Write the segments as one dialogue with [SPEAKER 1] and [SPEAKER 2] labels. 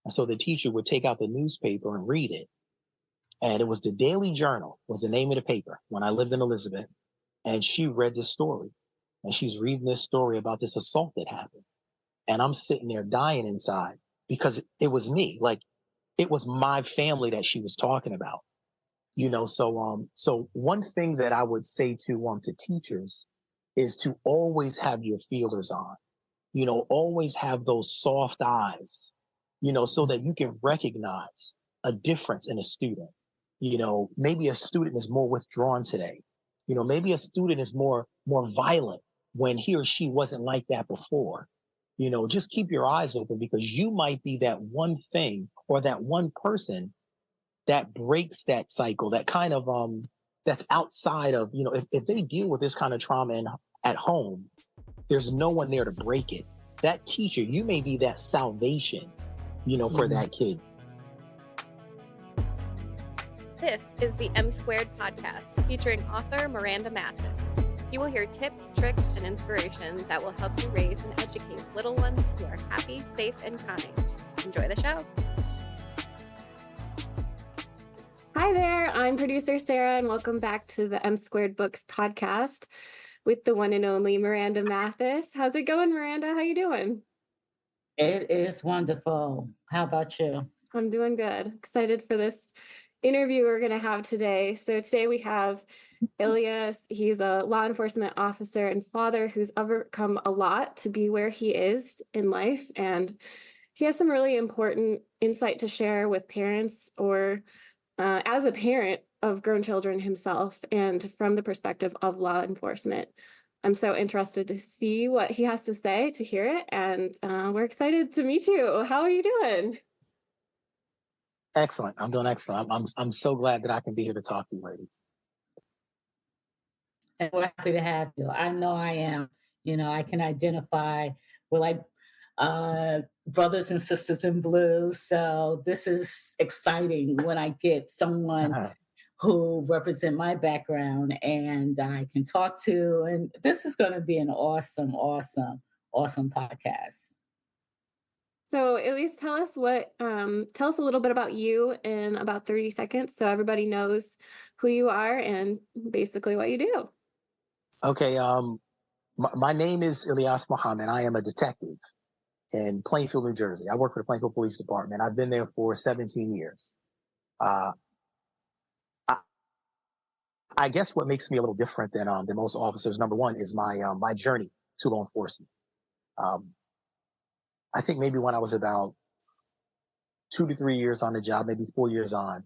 [SPEAKER 1] So the teacher would take out the newspaper and read it. And it was the Daily Journal was the name of the paper when I lived in Elizabeth. And she read this story. And she's reading this story about this assault that happened. And I'm sitting there dying inside because it was me. Like, it was my family that she was talking about. So one thing that I would say to teachers is to always have your feelers on, always have those soft eyes, so that you can recognize a difference in a student. Maybe a student is more withdrawn today. Maybe a student is more violent when he or she wasn't like that before. Just keep your eyes open, because you might be that one thing or that one person that breaks that cycle, that kind of that's outside of, if they deal with this kind of trauma at home, there's no one there to break it. That teacher, you may be that salvation, for that kid.
[SPEAKER 2] This is the M Squared podcast featuring author Miranda Mathis. You will hear tips, tricks, and inspiration that will help you raise and educate little ones who are happy, safe, and kind. Enjoy the show. Hi there, I'm producer Sarah, and welcome back to the M Squared Books podcast with the one and only Miranda Mathis. How's it going, Miranda? How you doing?
[SPEAKER 3] It is wonderful. How about you?
[SPEAKER 2] I'm doing good. Excited for this interview we're going to have today. So today we have Ilyas. He's a law enforcement officer and father who's overcome a lot to be where he is in life. And he has some really important insight to share with parents, or as a parent of grown children himself, and from the perspective of law enforcement. I'm so interested to see what he has to say, to hear it, and we're excited to meet you. How are you doing?
[SPEAKER 1] Excellent. I'm doing excellent. I'm so glad that I can be here to talk to you, ladies.
[SPEAKER 3] And we're happy to have you. I know I am. I can identify with brothers and sisters in blue. So this is exciting when I get someone who represent my background and I can talk to. And this is going to be an awesome podcast.
[SPEAKER 2] So at least tell us a little bit about you in about 30 seconds so everybody knows who you are and basically what you do.
[SPEAKER 1] Okay. My name is Ilyas Muhammad. I am a detective in Plainfield, New Jersey. I work for the Plainfield Police Department. I've been there for 17 years. I guess what makes me a little different than most officers, number one, is my journey to law enforcement. I think maybe when I was about 2 to 3 years on the job, maybe 4 years on,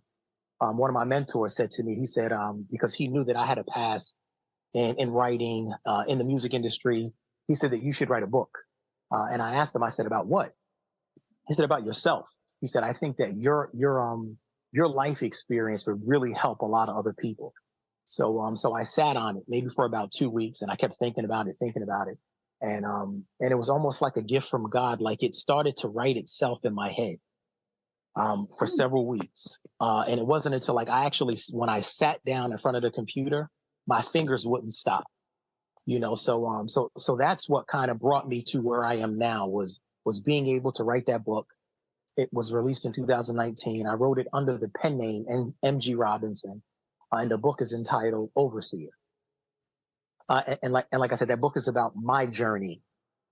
[SPEAKER 1] one of my mentors said to me, he said, because he knew that I had a past in writing, in the music industry, he said that you should write a book. And I asked him, I said, about what? He said, about yourself. He said, I think that your life experience would really help a lot of other people. So I sat on it maybe for about 2 weeks, and I kept thinking about it. And it was almost like a gift from God. Like, it started to write itself in my head for several weeks. And it wasn't until when I sat down in front of the computer, my fingers wouldn't stop. So that's what kind of brought me to where I am now, was being able to write that book. It was released in 2019. I wrote it under the pen name M.G. Robinson, and the book is entitled Overseer. And like I said, that book is about my journey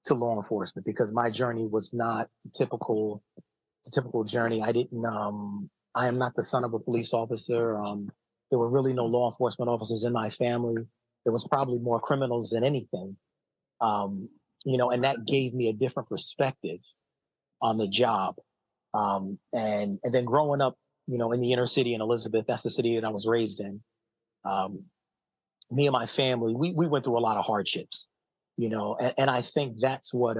[SPEAKER 1] to law enforcement, because my journey was not the typical journey. I am not the son of a police officer. There were really no law enforcement officers in my family. There was probably more criminals than anything. And that gave me a different perspective on the job. And then growing up, in the inner city in Elizabeth, that's the city that I was raised in. Me and my family, we went through a lot of hardships, and I think that's what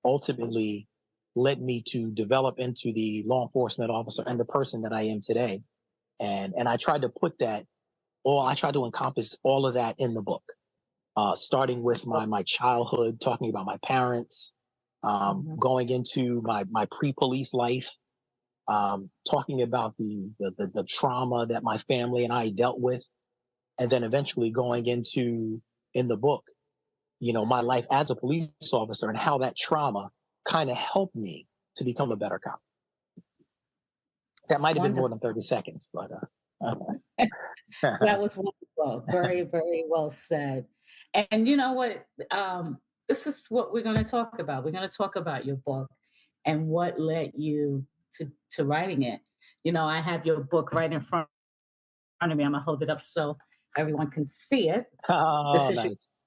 [SPEAKER 1] ultimately led me to develop into the law enforcement officer and the person that I am today. And I tried to encompass all of that in the book, starting with my childhood, talking about my parents, going into my pre-police life, talking about the trauma that my family and I dealt with, and then eventually going into, in the book, my life as a police officer and how that trauma kind of helped me to become a better cop. That might have been more
[SPEAKER 3] Wonderful.
[SPEAKER 1] than 30 seconds, but
[SPEAKER 3] That was wonderful. Very, very well said. And you know what? This is what we're going to talk about. We're going to talk about your book and what led you to writing it. You know, I have your book right in front of me. I'm going to hold it up so everyone can see it. This
[SPEAKER 1] oh,
[SPEAKER 3] is your,
[SPEAKER 1] nice.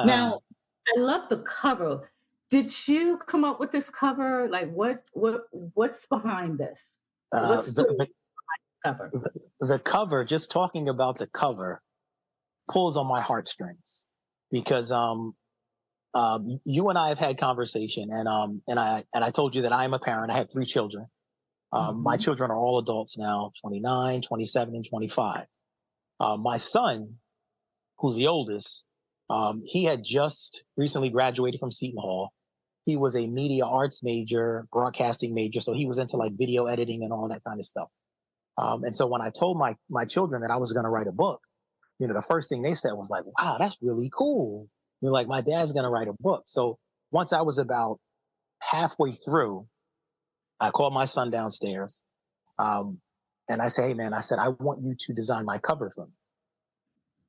[SPEAKER 3] now, I love the cover. Did you come up with this cover? Like what's behind this?
[SPEAKER 1] uh,
[SPEAKER 3] What story
[SPEAKER 1] the,
[SPEAKER 3] is this cover?
[SPEAKER 1] the cover, just talking about the cover, pulls on my heartstrings because you and I have had conversation, and I told you that I am a parent. I have three children. My
[SPEAKER 3] Hmm.
[SPEAKER 1] children are all adults now, 29, 27, and 25. My son, who's the oldest, he had just recently graduated from Seton Hall. He was a media arts major, broadcasting major, so he was into like video editing and all that kind of stuff. And so when I told my children that I was going to write a book, the first thing they said was like, "Wow, that's really cool." Like, my dad's going to write a book. So once I was about halfway through, I called my son downstairs, um, and I said, "Hey, man," I said, "I want you to design my cover for me."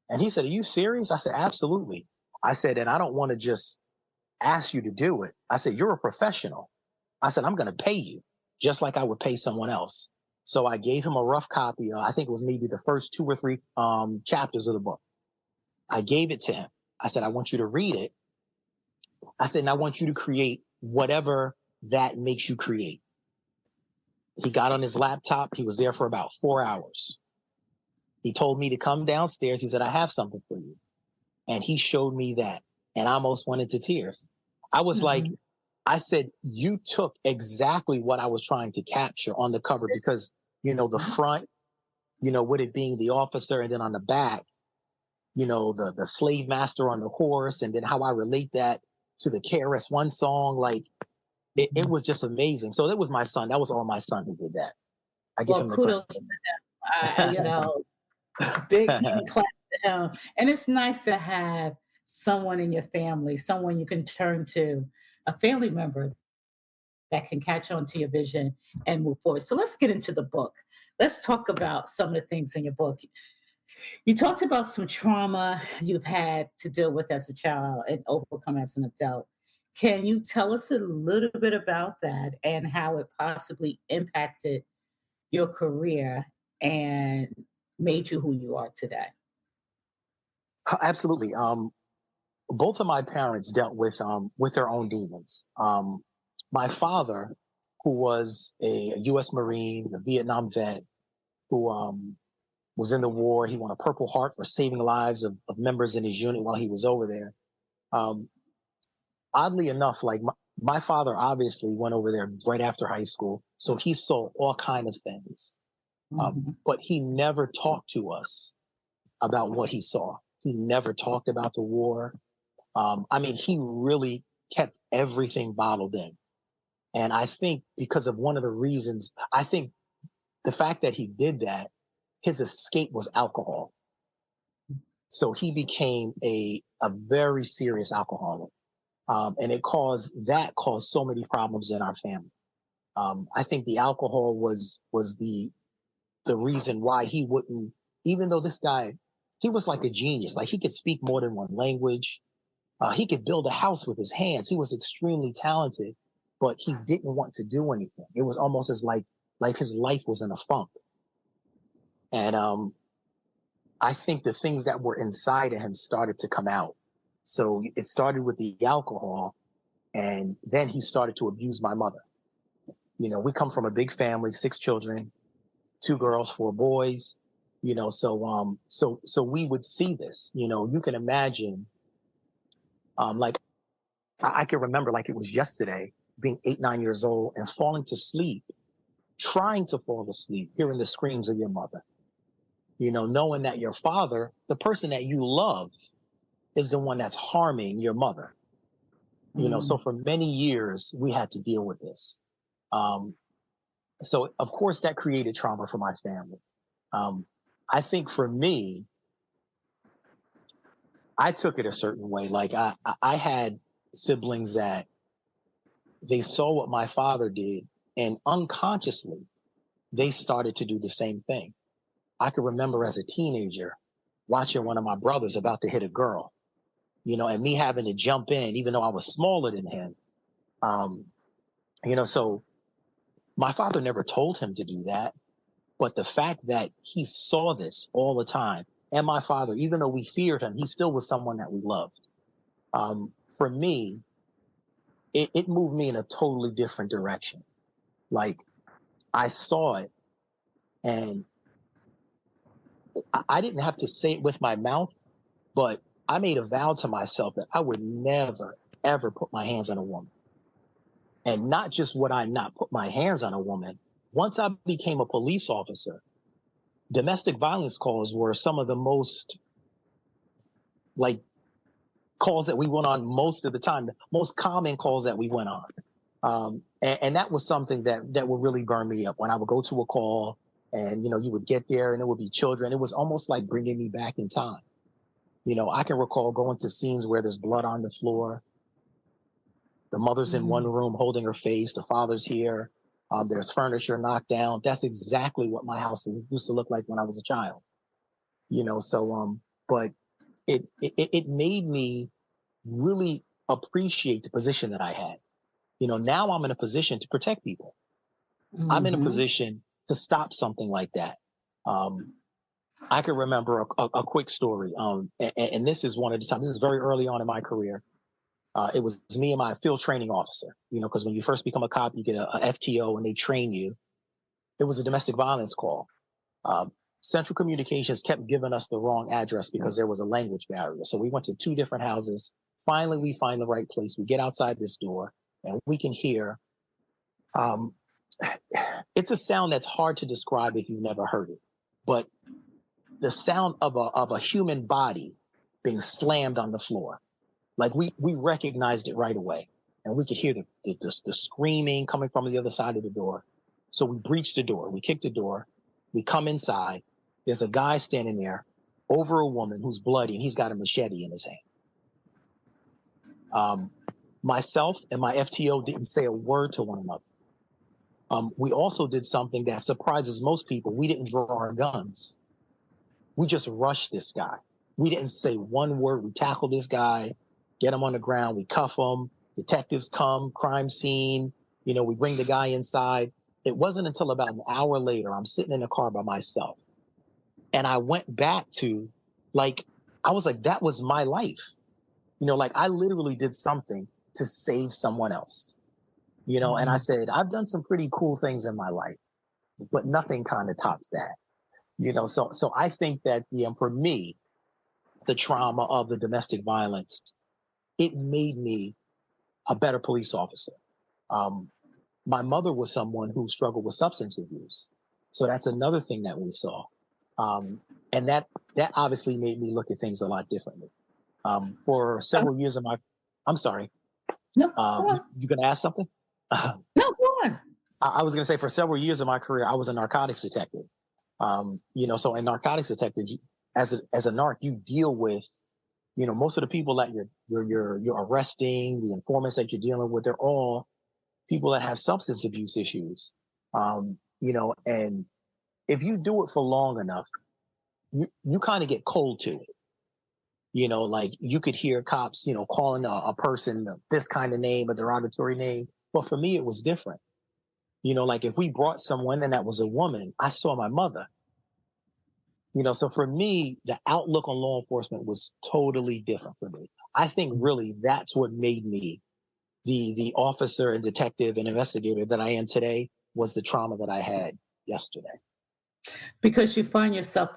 [SPEAKER 1] And he said, "Are you serious?" I said, "Absolutely." I said, "And I don't want to just ask you to do it." I said, "You're a professional." I said, "I'm going to pay you just like I would pay someone else." So I gave him a rough copy. I think it was maybe the first two or three chapters of the book. I gave it to him. I said, "I want you to read it." I said, "And I want you to create whatever that makes you create." He got on his laptop. He was there for about 4 hours. He told me to come downstairs. He said, "I have something for you." And he showed me that. And I almost went into tears. I was like,
[SPEAKER 3] Hmm.
[SPEAKER 1] I said, "You took exactly what I was trying to capture on the cover because, the front, with it being the officer, and then on the back, the slave master on the horse, and then how I relate that to the KRS-One song. Like, it was just amazing. So it was my son. That was all my son who did that. I give
[SPEAKER 3] Well,
[SPEAKER 1] him the credit.
[SPEAKER 3] kudos to him. Big hand clap to him. And it's nice to have someone in your family, someone you can turn to, a family member that can catch on to your vision and move forward. So let's get into the book. Let's talk about some of the things in your book. You talked about some trauma you've had to deal with as a child and overcome as an adult. Can you tell us a little bit about that and how it possibly impacted your career and made you who you are today?
[SPEAKER 1] Absolutely. Both of my parents dealt with their own demons. My father, who was a U.S. Marine, a Vietnam vet, who was in the war. He won a Purple Heart for saving the lives of members in his unit while he was over there. Um, Oddly enough, like my father obviously went over there right after high school, so he saw all kind of things.
[SPEAKER 3] Mhm.
[SPEAKER 1] But he never talked to us about what he saw. He never talked about the war. I mean, he really kept everything bottled in. And I think because of one of the reasons, I think the fact that he did that, his escape was alcohol. So he became a very serious alcoholic. And that caused so many problems in our family. I think the alcohol was the reason why he wouldn't, even though this guy, he was like a genius. Like, he could speak more than one language. He could build a house with his hands. He was extremely talented, but he didn't want to do anything. It was almost as like his life was in a funk. And I think the things that were inside of him started to come out. So it started with the alcohol, and then he started to abuse my mother. We come from a big family, six children, two girls, four boys. So we would see this. You can imagine, like, I can remember like it was yesterday, being 8, 9 years old and falling to sleep, trying to fall asleep, hearing the screams of your mother. Knowing that your father, the person that you love, is the one that's harming your mother. So
[SPEAKER 3] Mm.
[SPEAKER 1] for many years we had to deal with this. Um, so of course that created trauma for my family. Um, I think for me, I took it a certain way. Like, I had siblings that they saw what my father did, And unconsciously, they started to do the same thing. I can remember as a teenager watching one of my brothers about to hit a girl, and me having to jump in, even though I was smaller than him. Um, so my father never told him to do that. But the fact that he saw this all the time, and my father, even though we feared him, he still was someone that we loved. For me, it moved me in a totally different direction. Like, I saw it, and I didn't have to say it with my mouth, but I made a vow to myself that I would never, ever put my hands on a woman. And not just would I not put my hands on a woman, once I became a police officer, domestic violence calls were some of the most, like, calls that we went on most of the time, the most common calls that we went on. And that was something that would really burn me up when I would go to a call and, you would get there and it would be children. It was almost like bringing me back in time. I can recall going to scenes where there's blood on the floor. The mother's in one room holding her face. The father's here. There's furniture knocked down. That's exactly what my house used to look like when I was a child. But it made me really appreciate the position that I had. Now I'm in a position to protect people. I'm in a
[SPEAKER 3] Mm-hmm.
[SPEAKER 1] position to stop something like that. I can remember a quick story. And this is one of the times, this is very early on in my career. It was me and my field training officer, because when you first become a cop, you get a FTO and they train you. It was a domestic violence call. Central Communications kept giving us the wrong address because there was a language barrier. So we went to 2 different houses. Finally, we find the right place. We get outside this door and we can hear. It's a sound that's hard to describe if you've never heard it, but the sound of a human body being slammed on the floor. Like we recognized it right away, and we could hear the screaming coming from the other side of the door. So we breached the door. We kicked the door. We come inside. There's a guy standing there over a woman who's bloody, and he's got a machete in his hand. Myself and my FTO didn't say a word to one another. We also did something that surprises most people. We didn't draw our guns. We just rushed this guy. We didn't say one word. We tackled this guy, get him on the ground, we cuff him. Detectives come, crime scene. We bring the guy inside. It wasn't until about an hour later, I'm sitting in the car by myself. And I went back to, I was like, that was my life. I literally did something to save someone else. And I said, I've done some pretty cool things in my life, but nothing kind of tops that. So I think that, for me, the trauma of the domestic violence, it made me a better police officer. My mother was someone who struggled with substance abuse. So that's another thing that we saw. And that obviously made me look at things a lot differently. For several years of I'm sorry.
[SPEAKER 3] No, go on.
[SPEAKER 1] You going to ask something?
[SPEAKER 3] No, go on.
[SPEAKER 1] I was going to say, for several years of my career, I was a narcotics detective. So in narcotics detectives, as a narc, you deal with, most of the people that you're arresting, the informants that you're dealing with, they're all people that have substance abuse issues. And if you do it for long enough, you kind of get cold to it. Like you could hear cops, calling a person this kind of name, a derogatory name. But for me, it was different. Like if we brought someone and that was a woman, I saw my mother. So for me, the outlook on law enforcement was totally different for me. I think really that's what made me the officer and detective and investigator that I am today, was the trauma that I had yesterday.
[SPEAKER 3] Because you find yourself,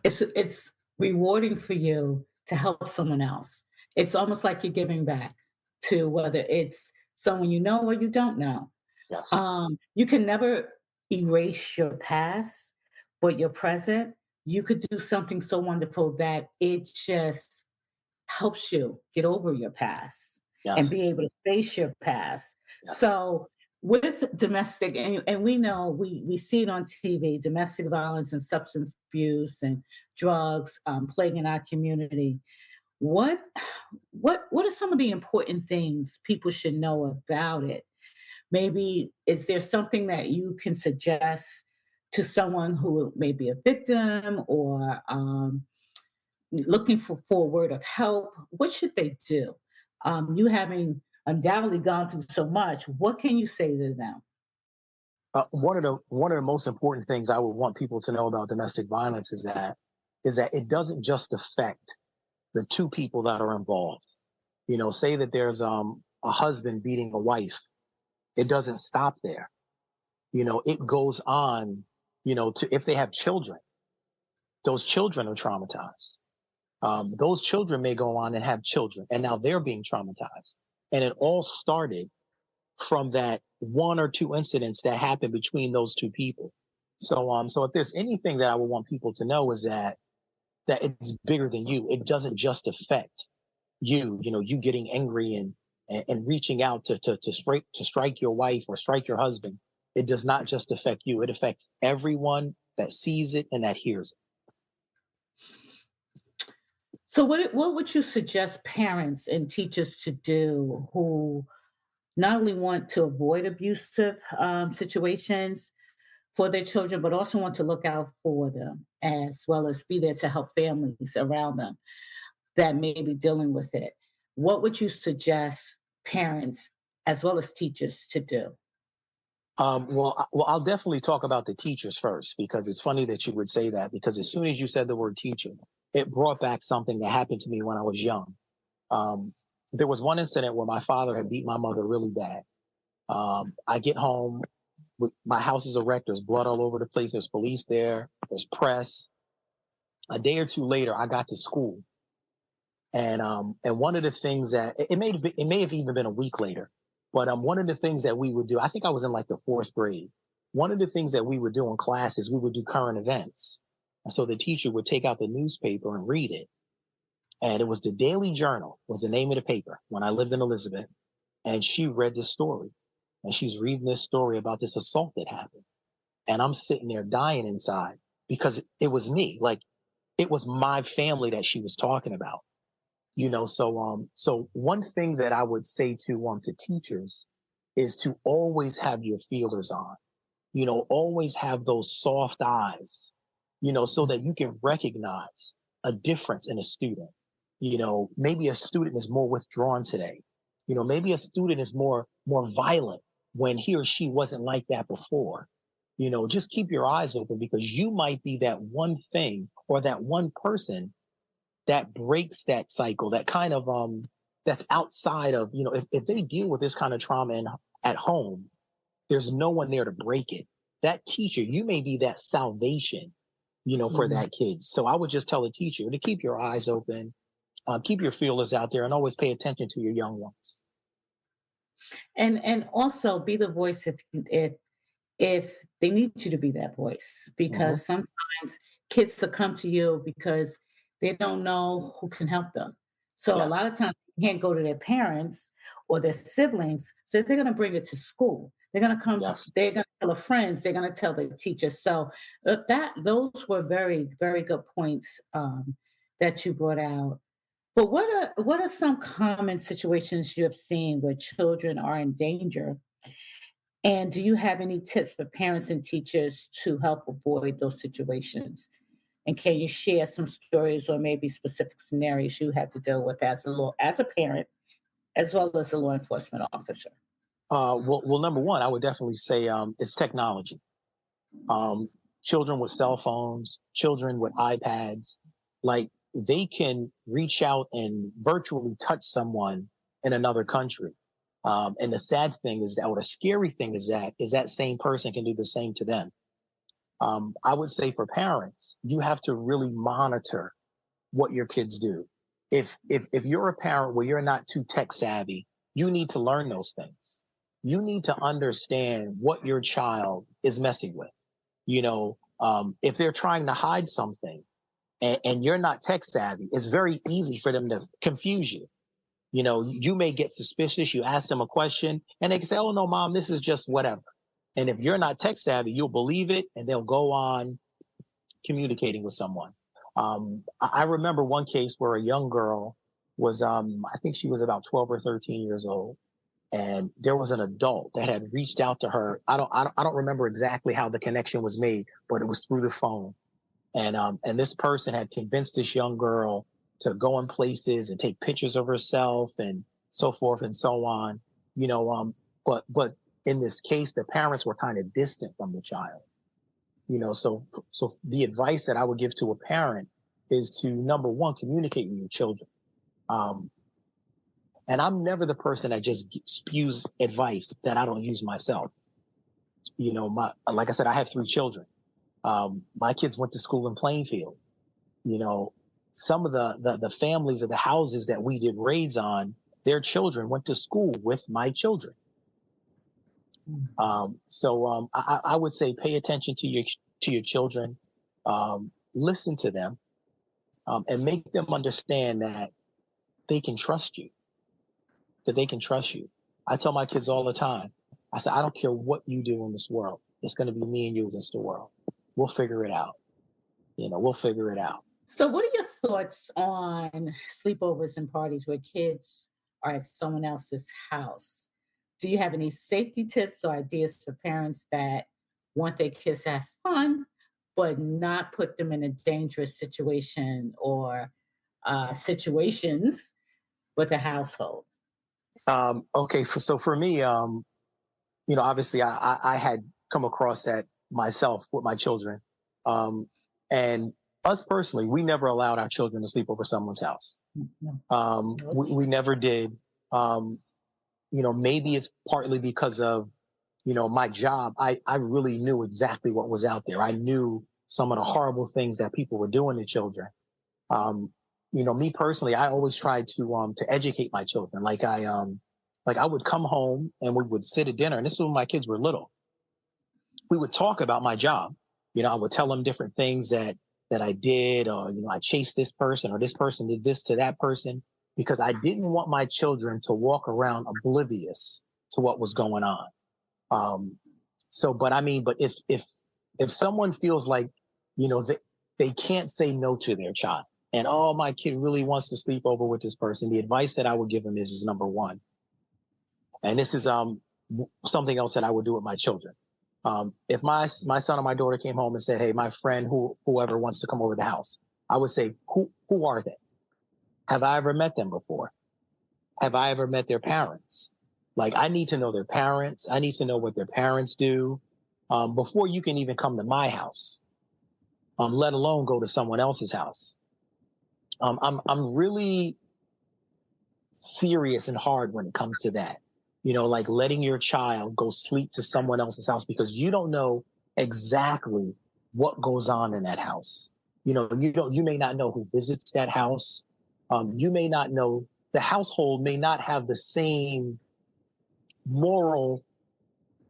[SPEAKER 3] it's rewarding for you to help someone else. It's almost like you're giving back to, whether it's someone you know or you don't know.
[SPEAKER 1] Yes.
[SPEAKER 3] You can never erase your past, but your present, you could do something so wonderful that it just helps you get over your past and
[SPEAKER 1] Yes.
[SPEAKER 3] be able to face your past.
[SPEAKER 1] Yes.
[SPEAKER 3] So with domestic, and we know, we see it on TV, domestic violence and substance abuse and drugs plaguing our community. What are some of the important things people should know about it? Maybe is there something that you can suggest to someone who may be a victim or looking for a word of help? What should they do? You having undoubtedly gone through so much, what can you say to them?
[SPEAKER 1] One of the most important things I would want people to know about domestic violence is that it doesn't just affect the two people that are involved. Say that there's a husband beating a wife. It doesn't stop there. It goes on. To if they have children, those children are traumatized. Those children may go on and have children, and now they're being traumatized. And it all started from that one or two incidents that happened between those two people. So if there's anything that I would want people to know is that it's bigger than you. It doesn't just affect you. You getting angry and reaching out to strike your wife or strike your husband. It does not just affect you. It affects everyone that sees it and that hears it.
[SPEAKER 3] So, what would you suggest parents and teachers to do who not only want to avoid abusive situations for their children, but also want to look out for them as well as be there to help families around them that may be dealing with it? What would you suggest parents as well as teachers to do?
[SPEAKER 1] I'll definitely talk about the teachers first because it's funny that you would say that because as soon as you said the word teacher, it brought back something that happened to me when I was young. Um, there was one incident where my father had beat my mother really bad. I get home, my house is a wreck. There's blood all over the place. There's police there. There's press. A day or two later, I got to school, and one of the things that it may have even been a week later, but one of the things that we would do, I think I was in like the fourth grade. One of the things that we would do in class is we would do current events, and so the teacher would take out the newspaper and read it, and it was the Daily Journal was the name of the paper when I lived in Elizabeth, and she read this story, and she's reading this story about this assault that happened, and I'm sitting there dying inside because it was me, like it was my family that she was talking about. So one thing that I would say to teachers is to always have your feelers on, always have those soft eyes, so that you can recognize a difference in a student. Maybe a student is more withdrawn today. Maybe a student is more violent when he or she wasn't like that before. Just keep your eyes open because you might be that one thing or that one person that breaks that cycle, that kind of that's outside of, if they deal with this kind of trauma at home, there's no one there to break it. That teacher, you may be that salvation, for
[SPEAKER 3] Mhm.
[SPEAKER 1] that kid. So I would just tell a teacher to keep your eyes open, keep your feelers out there, and always pay attention to your young ones.
[SPEAKER 3] And also be the voice if they need you to be that voice,
[SPEAKER 1] Hmm.
[SPEAKER 3] because sometimes kids succumb to you because they don't know who can help them. So a
[SPEAKER 1] Yes.
[SPEAKER 3] lot of times they can't go to their parents or their siblings, so they're going to bring it to school. They're going to come.
[SPEAKER 1] Yes.
[SPEAKER 3] They're going to tell their friends. They're going to tell the teachers. So that those were very very good points that you brought out. But what are some common situations you have seen where children are in danger, and do you have any tips for parents and teachers to help avoid those situations? And can you share some stories or maybe specific scenarios you had to deal with as a parent as well as a law enforcement officer?
[SPEAKER 1] Number one, I would definitely say it's technology. Um, Children with cell phones, children with iPads, like they can reach out and virtually touch someone in another country. And the sad thing is that, or the scary thing is that same person can do the same to them. I would say for parents, you have to really monitor what your kids do. If you're a parent where you're not too tech savvy, you need to learn those things. You need to understand what your child is messing with. If they're trying to hide something and you're not tech savvy, it's very easy for them to confuse you. You may get suspicious. You ask them a question and they can say, "Oh no, mom, this is just whatever." And if you're not tech savvy, you'll believe it and they'll go on communicating with someone. I remember one case where a young girl was, I think she was about 12 or 13 years old. and there was an adult that had reached out to her. I don't remember exactly how the connection was made, but it was through the phone. And this person had convinced this young girl to go in places and take pictures of herself and so forth and so on. You know, but in this case, the parents were kind of distant from the child. You know, so the advice that I would give to a parent is to, number one, communicate with your children. And I'm never the person that just spews advice that I don't use myself. You know, like I said, I have 3 children. My kids went to school in Plainfield. You know, some of the families of the houses that we did raids on, their children went to school with my children. I would say pay attention to your children, listen to them, and make them understand that they can trust you. That they can trust you. I tell my kids all the time, I say, I don't care what you do in this world. It's going to be me and you against the world. We'll figure it out. You know, we'll figure it out.
[SPEAKER 3] So, what are your thoughts on sleepovers and parties where kids are at someone else's house? Do you have any safety tips or ideas for parents that want their kids to have fun, but not put them in a dangerous situation or situations with the household?
[SPEAKER 1] Okay, so for me, you know, obviously I had come across that myself with my children. And us personally, we never allowed our children to sleep over someone's house. We never did. You know, maybe it's partly because of, you know, my job. I really knew exactly what was out there. I knew some of the horrible things that people were doing to children. You know, me personally, I always tried to educate my children. Like I would come home and we would sit at dinner, and this is when my kids were little. We would talk about my job. You know, I would tell them different things that I did, or, you know, I chased this person, or this person did this to that person, because I didn't want my children to walk around oblivious to what was going on. But if someone feels like, you know, they can't say no to their child, and oh, my kid really wants to sleep over with this person, the advice that I would give them is number one, and this is something else that I would do with my children. If my son or my daughter came home and said, "Hey, my friend, whoever wants to come over the house," I would say, "Who are they? Have I ever met them before? Have I ever met their parents? Like, I need to know their parents. I need to know what their parents do before you can even come to my house, let alone go to someone else's house." I'm really serious and hard when it comes to that. You know, like letting your child go sleep to someone else's house, because you don't know exactly what goes on in that house. You know, you may not know who visits that house. You may not know, the household may not have the same moral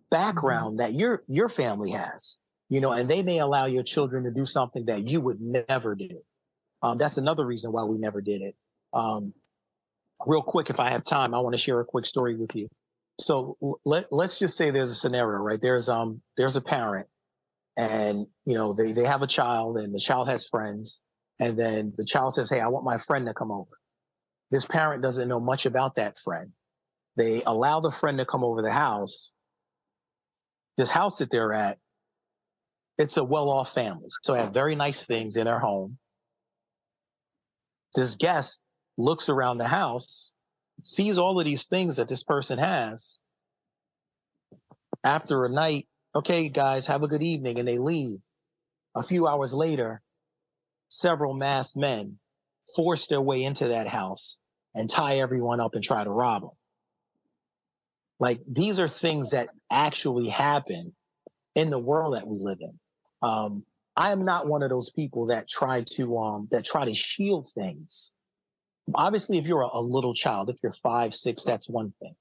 [SPEAKER 1] background that your family has, you know, and they may allow your children to do something that you would never do. That's another reason why we never did it. Real quick, if I have time, I want to share a quick story with you. So let's just say there's a scenario, right? There's a parent, and, you know, they have a child, and the child has friends, and then the child says, "Hey, I want my friend to come over." This parent doesn't know much about that friend. They allow the friend to come over the house. This house that they're at, it's a well-off family, so they have very nice things in their home. This guest looks around the house, sees all of these things that this person has. After a night, "Okay, guys, have a good evening," and they leave. A few hours later, several masked men force their way into that house and tie everyone up and try to rob them. Like, these are things that actually happen in the world that we live in. I am not one of those people that try to shield things. Obviously, if you're a little child, if you're 5, 6, that's one thing,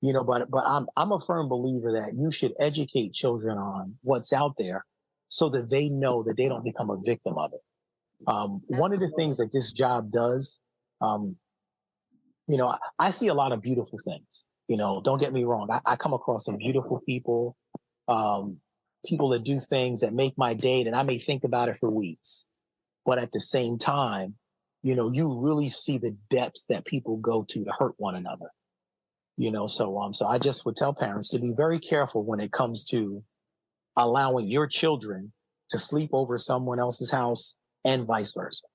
[SPEAKER 1] you know. But I'm a firm believer that you should educate children on what's out there, so that they know that they don't become a victim of it. One of the things that this job does, you know, I see a lot of beautiful things. You know, don't get me wrong. I come across some beautiful people, people that do things that make my day, and I may think about it for weeks. But at the same time, you know, you really see the depths that people go to hurt one another. So I just would tell parents to be very careful when it comes to allowing your children to sleep over someone else's house and vice versa.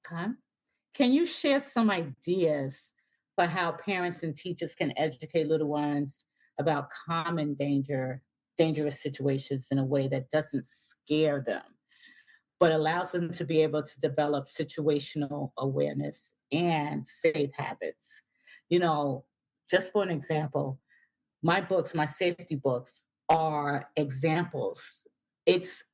[SPEAKER 3] Okay. Can you share some ideas for how parents and teachers can educate little ones about common dangerous situations in a way that doesn't scare them, but allows them to be able to develop situational awareness and safe habits? You know, just for an example, my books, my safety books are examples. It's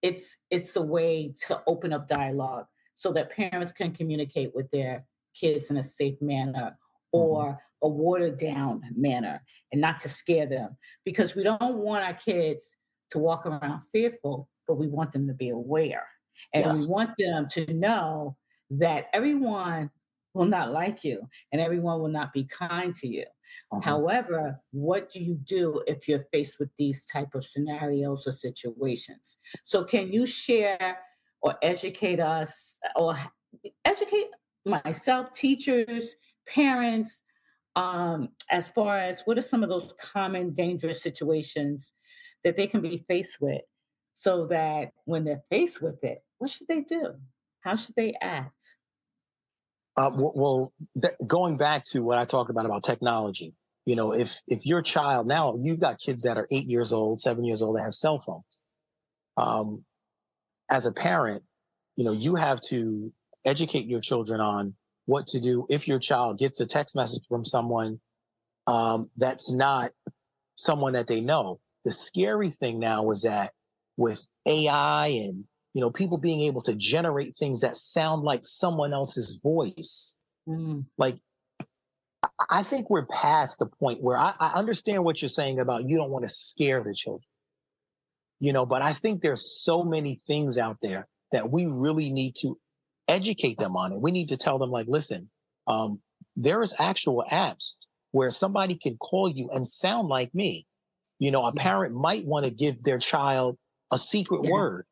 [SPEAKER 3] a way to open up dialogue so that parents can communicate with their kids in a safe manner
[SPEAKER 1] Hmm.
[SPEAKER 3] or a watered down manner, and not to scare them, because we don't want our kids to walk around fearful, but we want them to be aware, and we
[SPEAKER 1] Yes.
[SPEAKER 3] want them to know that everyone will not like you and everyone will not be kind to you.
[SPEAKER 1] Hmm.
[SPEAKER 3] However, what do you do if you're faced with these type of scenarios or situations? So can you share or educate us, or educate myself, teachers, parents, as far as what are some of those common dangerous situations that they can be faced with, so that when they're faced with it, what should they do? How should they act?
[SPEAKER 1] Going back to what I talked about technology, if your child, now you've got kids that are 8 years old, 7 years old that have cell phones. Um, as a parent, you have to educate your children on what to do if your child gets a text message from someone that's not someone that they know. The scary thing now is that with AI and people being able to generate things that sound like someone else's voice,
[SPEAKER 3] Mm,
[SPEAKER 1] like I think we're past the point where I understand what you're saying about you don't want to scare the children, but I think there's so many things out there that we really need to educate them on it. We need to tell them, like, listen, um, there is actual apps where somebody can call you and sound like me. A
[SPEAKER 3] yeah.
[SPEAKER 1] parent might want to give their child a secret
[SPEAKER 3] Yes.
[SPEAKER 1] word,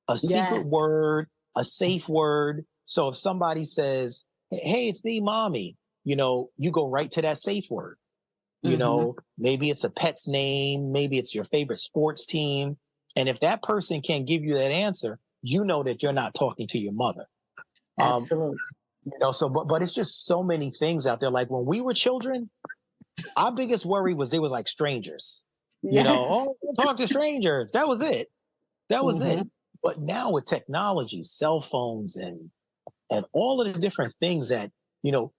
[SPEAKER 1] a secret
[SPEAKER 3] Yes.
[SPEAKER 1] word, a safe word. So if somebody says, hey, it's me, mommy, you go right to that safe word.
[SPEAKER 3] Mm-hmm.
[SPEAKER 1] Maybe it's a pet's name, maybe it's your favorite sports team. And if that person can't give you that answer, you know that you're not talking to your mother. Um,
[SPEAKER 3] Absolutely.
[SPEAKER 1] but it's just so many things out there. Like when we were children, our biggest worry was they was like strangers.
[SPEAKER 3] Yes.
[SPEAKER 1] Oh, talk to strangers. That was it. That was it.
[SPEAKER 3] Mm-hmm.
[SPEAKER 1] But now with technology, cell phones and all of the different things that, you know,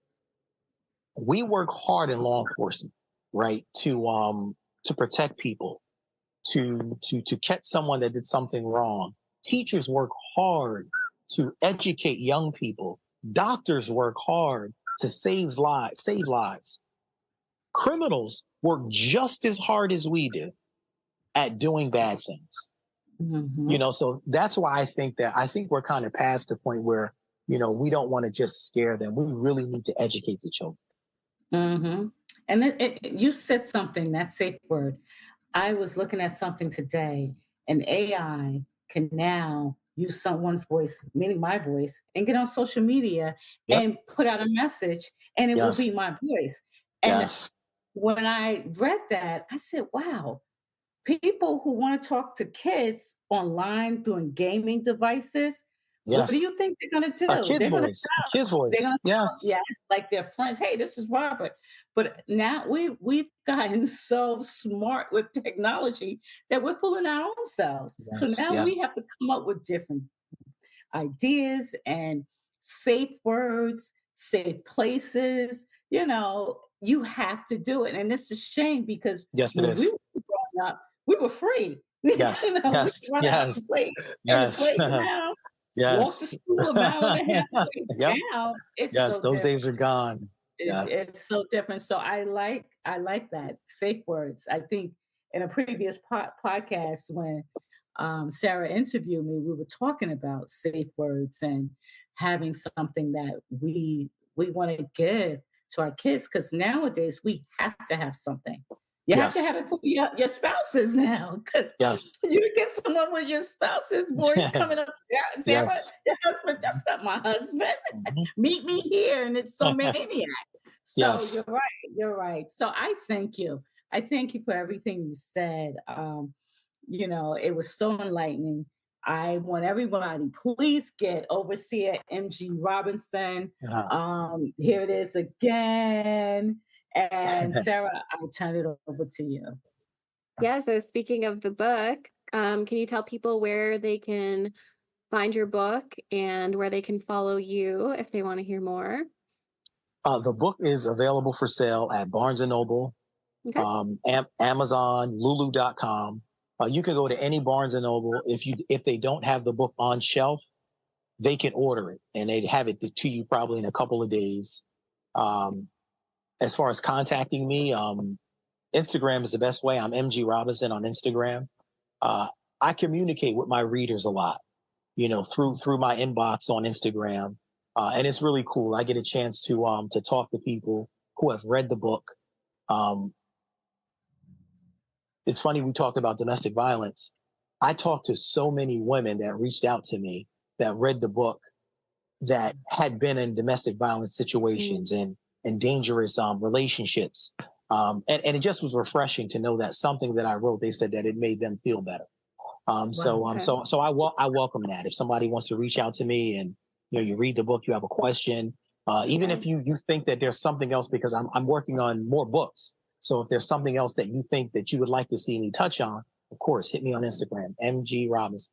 [SPEAKER 1] we work hard in law enforcement, right? To protect people, to catch someone that did something wrong. Teachers work hard to educate young people. Doctors work hard to save lives. Criminals work just as hard as we do at doing bad things.
[SPEAKER 3] Mm-hmm.
[SPEAKER 1] So that's why I think we're kind of past the point where, we don't want to just scare them. We really need to educate the children.
[SPEAKER 3] Mm-hmm. And you said something, that safe word. I was looking at something today, and AI can now use someone's voice, meaning my voice, and get on social media
[SPEAKER 1] Yep.
[SPEAKER 3] and put out a message, and it will
[SPEAKER 1] Yes.
[SPEAKER 3] be my voice. And
[SPEAKER 1] Yes.
[SPEAKER 3] when I read that, I said, wow, people who want to talk to kids online doing gaming devices, what do
[SPEAKER 1] Yes.
[SPEAKER 3] you think they're going to
[SPEAKER 1] A
[SPEAKER 3] do?
[SPEAKER 1] kid's
[SPEAKER 3] They're going to
[SPEAKER 1] voice. A kid's
[SPEAKER 3] they're
[SPEAKER 1] voice.
[SPEAKER 3] gonna sound,
[SPEAKER 1] Yes.
[SPEAKER 3] yes, like their friends. Hey, this is Robert. But now we've gotten so smart with technology that we're fooling our own selves. So
[SPEAKER 1] Yes.
[SPEAKER 3] now we
[SPEAKER 1] Yes.
[SPEAKER 3] have to come up with different ideas and safe words, safe places. You have to do it. And it's a shame because
[SPEAKER 1] Yes, it
[SPEAKER 3] when we
[SPEAKER 1] is.
[SPEAKER 3] were growing up, we were free.
[SPEAKER 1] Yes.
[SPEAKER 3] We
[SPEAKER 1] Yes.
[SPEAKER 3] could run out and
[SPEAKER 1] Yes.
[SPEAKER 3] play in the
[SPEAKER 1] Yes.
[SPEAKER 3] playground, walk to
[SPEAKER 1] Yes.
[SPEAKER 3] school a mile and a half away.
[SPEAKER 1] Yep.
[SPEAKER 3] Now it's
[SPEAKER 1] Yes.
[SPEAKER 3] so
[SPEAKER 1] Those
[SPEAKER 3] different.
[SPEAKER 1] days are gone. Yes.
[SPEAKER 3] It's so different. So I like that safe words. I think in a previous podcast when Sarah interviewed me, we were talking about safe words and having something that we want to give to our kids, because nowadays we have to have something. You have to
[SPEAKER 1] Yes.
[SPEAKER 3] have it for your spouses now, because
[SPEAKER 1] Yes.
[SPEAKER 3] you get someone with your spouse's voice coming up, Sarah,
[SPEAKER 1] Yes.
[SPEAKER 3] your husband, that's not my husband.
[SPEAKER 1] Mhm.
[SPEAKER 3] Meet me here, and it's so maniac. So you're
[SPEAKER 1] Yes.
[SPEAKER 3] right. You're right. So I thank you. I thank you for everything you said. It was so enlightening. I want everybody, please get Overseer MG Robinson.
[SPEAKER 1] Uh-huh.
[SPEAKER 3] Here it is again. And Sarah, I turn it over to you.
[SPEAKER 2] Yeah, so speaking of the book, can you tell people where they can find your book and where they can follow you if they want to hear more?
[SPEAKER 1] The book is available for sale at Barnes and Noble,
[SPEAKER 2] Okay.
[SPEAKER 1] Amazon, Lulu.com. You can go to any Barnes and Noble. If they don't have the book on shelf, they can order it and they'd have it to you probably in a couple of days. Um, as far as contacting me, Instagram is the best way. I'm MG Robinson on Instagram. Uh, I communicate with my readers a lot, through my inbox on Instagram, and it's really cool. I get a chance to talk to people who have read the book. Um, it's funny we talked about domestic violence. I talked to so many women that reached out to me that read the book that had been in domestic violence situations and dangerous relationships. And it just was refreshing to know that something that I wrote, they said that it made them feel better. So
[SPEAKER 2] Okay.
[SPEAKER 1] I welcome that. If somebody wants to reach out to me and you read the book, you have a question, even
[SPEAKER 2] Yeah.
[SPEAKER 1] if you think that there's something else, because I'm working on more books. So if there's something else that you think that you would like to see me touch on, of course, hit me on Instagram, MG Robinson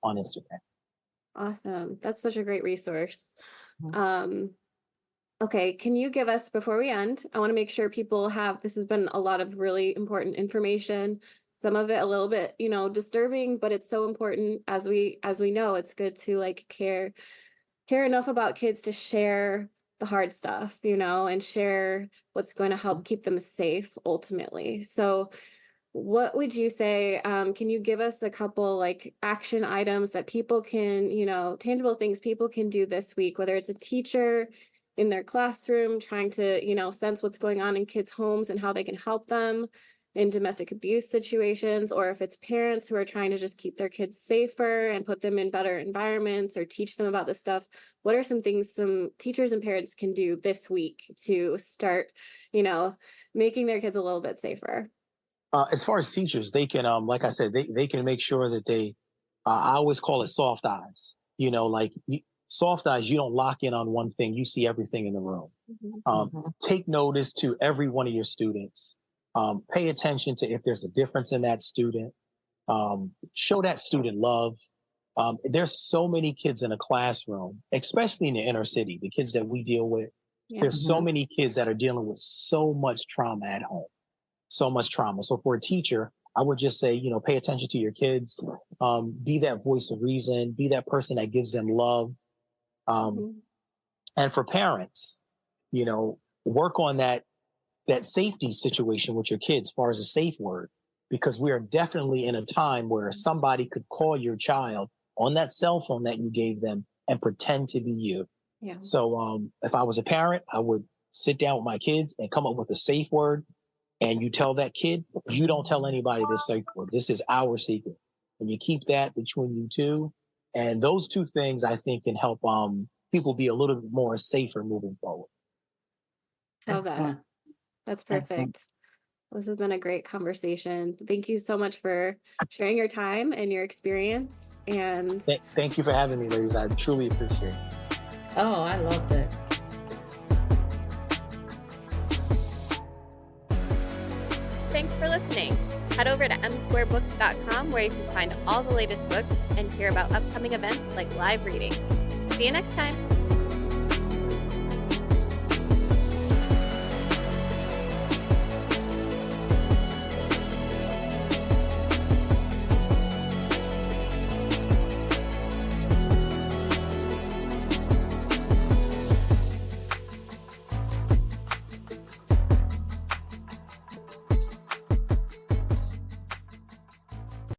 [SPEAKER 1] on Instagram.
[SPEAKER 2] Awesome. That's such a great resource.
[SPEAKER 3] Mhm.
[SPEAKER 2] Okay, can you give us, before we end, I want to make sure people have, this has been a lot of really important information. Some of it a little bit, disturbing, but it's so important as we know, it's good to like care enough about kids to share the hard stuff, and share what's going to help keep them safe ultimately. So what would you say? Can you give us a couple like action items that people can, tangible things people can do this week, whether it's a teacher in their classroom trying to, sense what's going on in kids' homes and how they can help them in domestic abuse situations, or if it's parents who are trying to just keep their kids safer and put them in better environments or teach them about this stuff. What are some things some teachers and parents can do this week to start, making their kids a little bit safer?
[SPEAKER 1] As far as teachers, they can, like I said, they can make sure that I always call it soft eyes. Soft eyes, you don't lock in on one thing, you see everything in the room.
[SPEAKER 2] Mhm.
[SPEAKER 1] Take notice to every one of your students. Pay attention to if there's a difference in that student. Show that student love. There's so many kids in a classroom, especially in the inner city, the kids that we deal with.
[SPEAKER 2] Yeah.
[SPEAKER 1] There's so many kids that are dealing with so much trauma at home. So much trauma. So for a teacher, I would just say, pay attention to your kids, be that voice of reason, be that person that gives them love.
[SPEAKER 2] Mhm.
[SPEAKER 1] And for parents, work on that safety situation with your kids as far as a safe word, because we are definitely in a time where somebody could call your child on that cell phone that you gave them and pretend to be you.
[SPEAKER 2] Yeah.
[SPEAKER 1] So if I was a parent, I would sit down with my kids and come up with a safe word. And you tell that kid, you don't tell anybody this safe word. This is our secret. And you keep that between you two. And those two things, I think, can help people be a little bit more safer moving forward.
[SPEAKER 2] Love that.
[SPEAKER 3] Excellent.
[SPEAKER 2] That's
[SPEAKER 3] Excellent.
[SPEAKER 2] perfect. This has been a great conversation. Thank you so much for sharing your time and your experience. And
[SPEAKER 1] Thank you for having me, ladies. I truly appreciate it.
[SPEAKER 3] Oh, I loved it.
[SPEAKER 2] thanks for listening. Head over to msquarebooks.com where you can find all the latest books and hear about upcoming events like live readings. See you next time.